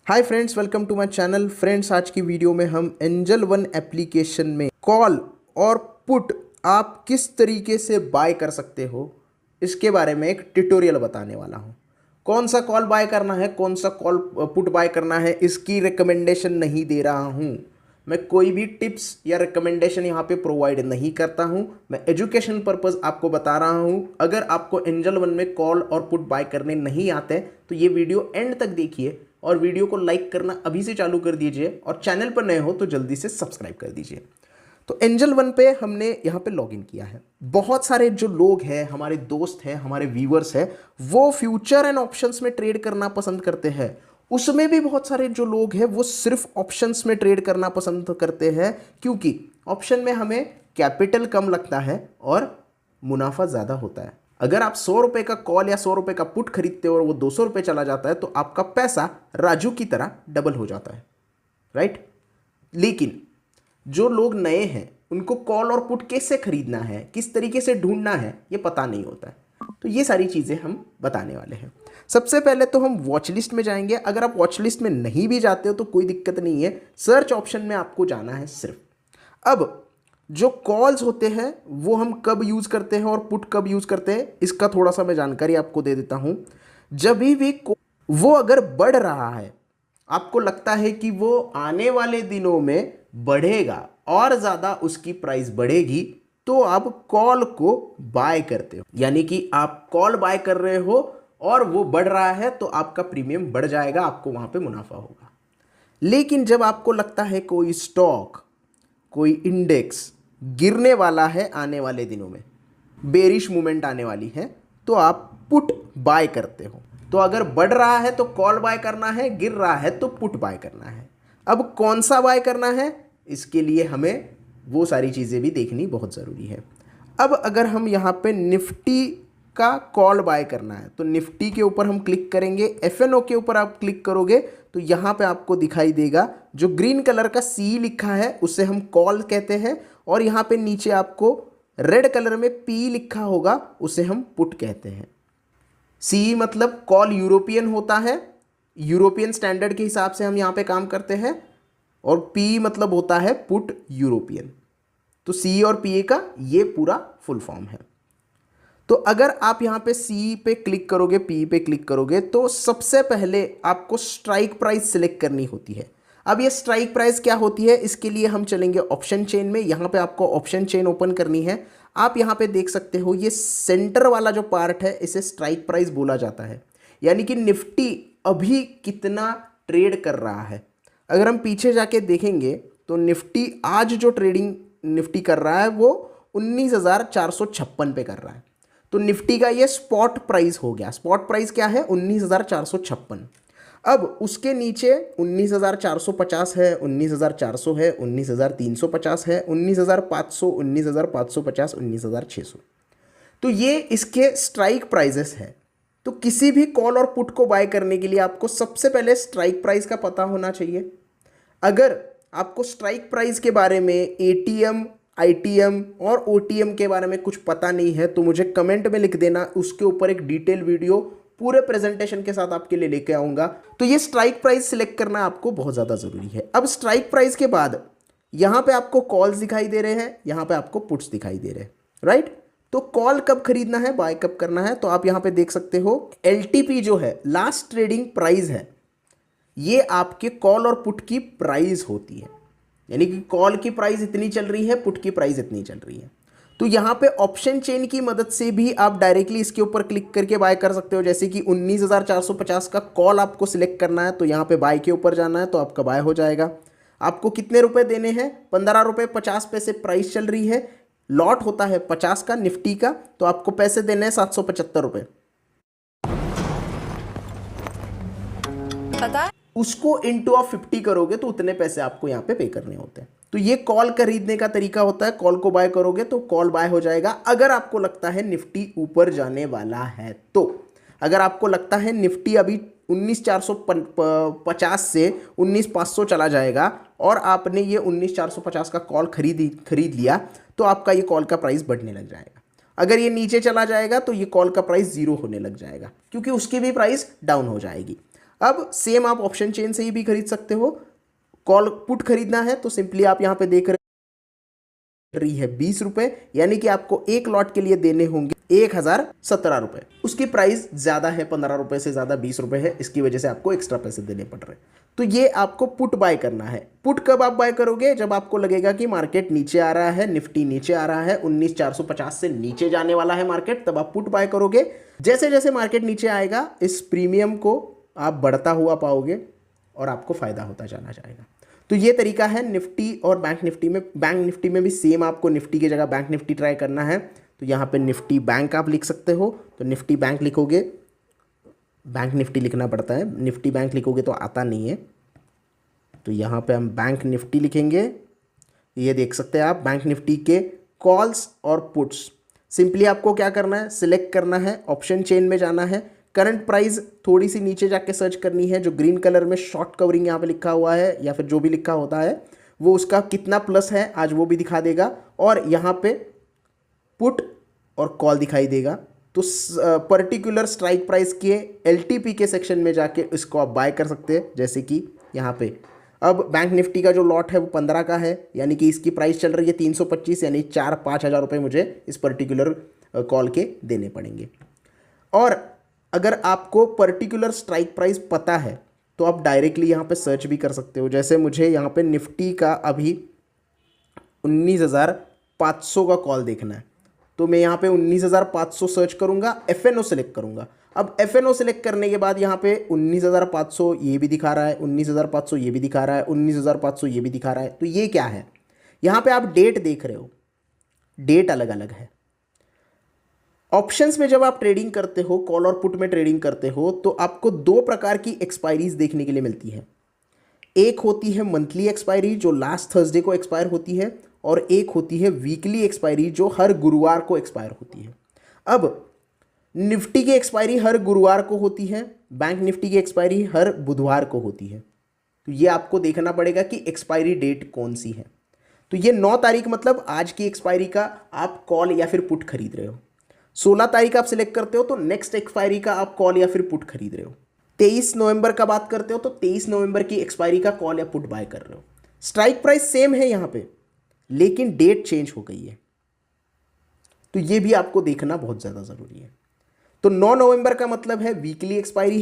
Hi friends, welcome to my channel. Friends, आज की video में हम एंजल वन एप्लीकेशन में कॉल और पुट आप किस तरीके से बाय कर सकते हो इसके बारे में एक ट्यूटोरियल बताने वाला हूं। कौन सा कॉल बाय करना है, कौन सा कॉल पुट बाय करना है, इसकी रिकमेंडेशन नहीं दे रहा हूं। मैं कोई भी टिप्स या रिकमेंडेशन यहाँ पे प्रोवाइड नहीं करता हूं। मैं एजुकेशन पर्पस आपको बता रहा हूं। अगर आपको एंजल वन में कॉल और पुट बाय करने नहीं आते तो ये वीडियो एंड तक देखिए और वीडियो को लाइक करना अभी से चालू कर दीजिए और चैनल पर नए हो तो जल्दी से सब्सक्राइब कर दीजिए। तो एंजल वन पे हमने यहाँ पे लॉगिन किया है। बहुत सारे जो लोग हैं, हमारे दोस्त हैं, हमारे व्यूअर्स हैं, वो फ्यूचर एंड ऑप्शंस में ट्रेड करना पसंद करते हैं। उसमें भी बहुत सारे जो लोग हैं वो सिर्फ ऑप्शंस में ट्रेड करना पसंद करते हैं, क्योंकि ऑप्शन में हमें कैपिटल कम लगता है और मुनाफा ज़्यादा होता है। अगर आप 100 रुपये का कॉल या 100 रुपये का पुट खरीदते हो और वो 200 रुपये चला जाता है तो आपका पैसा राजू की तरह डबल हो जाता है, राइट। लेकिन जो लोग नए हैं उनको कॉल और पुट कैसे खरीदना है, किस तरीके से ढूंढना है, ये पता नहीं होता है। तो ये सारी चीज़ें हम बताने वाले हैं। सबसे पहले तो हम वॉच लिस्ट में जाएंगे। अगर आप वॉच लिस्ट में नहीं भी जाते हो तो कोई दिक्कत नहीं है, सर्च ऑप्शन में आपको जाना है सिर्फ। अब जो कॉल्स होते हैं वो हम कब यूज़ करते हैं और पुट कब यूज़ करते हैं, इसका थोड़ा सा मैं जानकारी आपको दे देता हूं। जब भी वो अगर बढ़ रहा है, आपको लगता है कि वो आने वाले दिनों में बढ़ेगा और ज़्यादा उसकी प्राइस बढ़ेगी, तो आप कॉल को बाय करते हो। यानी कि आप कॉल बाय कर रहे हो और वो बढ़ रहा है तो आपका प्रीमियम बढ़ जाएगा, आपको वहां पे मुनाफा होगा। लेकिन जब आपको लगता है कोई स्टॉक, कोई इंडेक्स गिरने वाला है, आने वाले दिनों में बेरिश मूवमेंट आने वाली है, तो आप पुट बाय करते हो। तो अगर बढ़ रहा है तो कॉल बाय करना है, गिर रहा है तो पुट बाय करना है। अब कौन सा बाय करना है, इसके लिए हमें वो सारी चीज़ें भी देखनी बहुत ज़रूरी है। अब अगर हम यहाँ पे निफ्टी का कॉल बाय करना है तो निफ्टी के ऊपर हम क्लिक करेंगे। एफएनओ के ऊपर आप क्लिक करोगे तो यहाँ पे आपको दिखाई देगा जो ग्रीन कलर का सी लिखा है उसे हम कॉल कहते हैं, और यहाँ पे नीचे आपको रेड कलर में पी लिखा होगा उसे हम पुट कहते हैं। सी मतलब कॉल यूरोपियन होता है, यूरोपियन स्टैंडर्ड के हिसाब से हम यहाँ पे काम करते हैं, और पी मतलब होता है पुट यूरोपियन। तो सी और पी का ये पूरा फुल फॉर्म है। तो अगर आप यहाँ पे सी पे क्लिक करोगे, पी पे क्लिक करोगे, तो सबसे पहले आपको स्ट्राइक प्राइस सिलेक्ट करनी होती है। अब ये स्ट्राइक प्राइस क्या होती है, इसके लिए हम चलेंगे ऑप्शन चेन में। यहाँ पे आपको ऑप्शन चेन ओपन करनी है। आप यहाँ पे देख सकते हो ये सेंटर वाला जो पार्ट है इसे स्ट्राइक प्राइस बोला जाता है। यानी कि निफ्टी अभी कितना ट्रेड कर रहा है। अगर हम पीछे जाके देखेंगे तो निफ्टी आज जो ट्रेडिंग निफ्टी कर रहा है वो 19,456 पे कर रहा है। तो निफ्टी का ये स्पॉट प्राइस हो गया। स्पॉट प्राइस क्या है, 19,456। अब उसके नीचे 19,450 है, 19,400 है, 19,350 है, 19,500, 19,550, 19,600। तो ये इसके स्ट्राइक प्राइजेस है। तो किसी भी कॉल और पुट को बाय करने के लिए आपको सबसे पहले स्ट्राइक प्राइस का पता होना चाहिए। अगर आपको स्ट्राइक प्राइस के बारे में एटीएम, आईटीएम और ओटीएम के बारे में कुछ पता नहीं है तो मुझे कमेंट में लिख देना, उसके ऊपर एक डिटेल वीडियो पूरे प्रेजेंटेशन के साथ आपके लिए लेके आऊँगा। तो ये स्ट्राइक प्राइस सिलेक्ट करना आपको बहुत ज़्यादा ज़रूरी है। अब स्ट्राइक प्राइस के बाद यहाँ पे आपको कॉल्स दिखाई दे रहे हैं, यहाँ पे आपको पुट्स दिखाई दे रहे हैं, राइट। तो कॉल कब खरीदना है, बाय कब करना है, तो आप यहाँ पे देख सकते हो एलटीपी जो है, लास्ट ट्रेडिंग प्राइस है, ये आपके कॉल और पुट की प्राइस होती है। यानी कि कॉल की प्राइस इतनी चल रही है, पुट की प्राइस इतनी चल रही है। तो यहाँ पे ऑप्शन चेन की मदद से भी आप डायरेक्टली इसके ऊपर क्लिक करके बाय कर सकते हो। जैसे कि 19,450 का कॉल आपको सिलेक्ट करना है तो यहाँ पे बाय के ऊपर जाना है तो आपका बाय हो जाएगा। आपको कितने रुपए देने हैं, 15 रुपये 50 पैसे प्राइस चल रही है। लॉट होता है 50 का निफ्टी का, तो आपको पैसे देने हैं 775 रुपये। पता उसको इंटू ऑफ 50 करोगे तो उतने पैसे आपको यहाँ पे पे करने होते हैं। तो ये कॉल खरीदने का तरीका होता है। कॉल को बाय करोगे तो कॉल बाय हो जाएगा अगर आपको लगता है निफ्टी ऊपर जाने वाला है। तो अगर आपको लगता है निफ्टी अभी 19,450 से 19,500 चला जाएगा और आपने ये 19,450 का कॉल खरीद लिया तो आपका ये कॉल का प्राइस बढ़ने लग जाएगा। अगर ये नीचे चला जाएगा तो ये कॉल का प्राइस 0 होने लग जाएगा, क्योंकि उसकी भी प्राइस डाउन हो जाएगी। अब सेम आप ऑप्शन चेन से ही भी खरीद सकते हो। कॉल पुट खरीदना है तो सिंपली आप यहां पे देख रही है 20 रुपए, यानी कि आपको एक लॉट के लिए देने होंगे 1017 रुपए। उसकी प्राइस ज्यादा है, 15 रुपए से ज्यादा 20 रुपए है, इसकी वजह से आपको एक्स्ट्रा पैसे देने पड़ रहे हैं। तो ये आपको पुट बाय करना है। पुट कब आप बाय करोगे? जब आपको लगेगा कि मार्केट नीचे आ रहा है, निफ्टी नीचे आ रहा है, 19,450 से नीचे जाने वाला है मार्केट, तब आप पुट बाय करोगे। जैसे जैसे मार्केट नीचे आएगा इस प्रीमियम को आप बढ़ता हुआ पाओगे और आपको फायदा होता जाना जाएगा। तो ये तरीका है निफ्टी और बैंक निफ्टी में। बैंक निफ्टी में भी सेम आपको निफ्टी की जगह बैंक निफ्टी ट्राई करना है। तो यहाँ पे निफ्टी बैंक आप लिख सकते हो, तो निफ्टी बैंक लिखोगे, बैंक निफ्टी लिखना पड़ता है, निफ्टी बैंक लिखोगे तो आता नहीं है। तो यहाँ पे हम बैंक निफ्टी लिखेंगे। ये देख सकते हैं आप बैंक निफ्टी के कॉल्स और पुट्स। सिंपली आपको क्या करना है, सिलेक्ट करना है, ऑप्शन चेन में जाना है, करंट प्राइस थोड़ी सी नीचे जाके सर्च करनी है, जो ग्रीन कलर में शॉर्ट कवरिंग यहाँ पे लिखा हुआ है या फिर जो भी लिखा होता है वो उसका कितना प्लस है आज वो भी दिखा देगा, और यहाँ पे पुट और कॉल दिखाई देगा। तो पर्टिकुलर स्ट्राइक प्राइस के एलटीपी के सेक्शन में जाके इसको आप बाय कर सकते हैं। जैसे कि यहाँ पे अब बैंक निफ्टी का जो लॉट है वो 15 का है, यानी कि इसकी प्राइस चल रही है 325, यानी 4-5 हज़ार रुपये मुझे इस पर्टिकुलर कॉल के देने पड़ेंगे। और अगर आपको पर्टिकुलर स्ट्राइक प्राइस पता है तो आप डायरेक्टली यहाँ पे सर्च भी कर सकते हो। जैसे मुझे यहाँ पे निफ्टी का अभी 19,500 का कॉल देखना है, तो मैं यहाँ पे 19,500 सर्च करूँगा, FNO सेलेक्ट करूँगा। अब FNO सेलेक्ट करने के बाद यहाँ पे 19,500 ये भी दिखा रहा है, 19,500 ये भी दिखा रहा है, 19,500 ये भी दिखा रहा है। तो ये क्या है? यहाँ पे आप डेट देख रहे हो, डेट अलग अलग है। ऑप्शंस में जब आप ट्रेडिंग करते हो, कॉल और पुट में ट्रेडिंग करते हो, तो आपको दो प्रकार की एक्सपायरीज देखने के लिए मिलती है। एक होती है मंथली एक्सपायरी जो लास्ट थर्सडे को एक्सपायर होती है, और एक होती है वीकली एक्सपायरी जो हर गुरुवार को एक्सपायर होती है। अब निफ्टी की एक्सपायरी हर गुरुवार को होती है, बैंक निफ्टी की एक्सपायरी हर बुधवार को होती है। तो ये आपको देखना पड़ेगा कि एक्सपायरी डेट कौन सी है। तो ये 9 तारीख मतलब आज की एक्सपायरी का आप कॉल या फिर पुट खरीद रहे हो। 16 तारीख आप सिलेक्ट करते हो तो नेक्स्ट एक्सपायरी का आप कॉल या फिर पुट खरीद रहे हो। 23 नवंबर का बात करते हो तो 23 नवंबर की एक्सपायरी का कॉल या पुट बाय कर रहे हो। स्ट्राइक प्राइस सेम है यहाँ पे, लेकिन डेट चेंज हो गई है। तो ये भी आपको देखना बहुत ज़्यादा ज़रूरी है। तो 9 नवंबर का मतलब है वीकली एक्सपायरी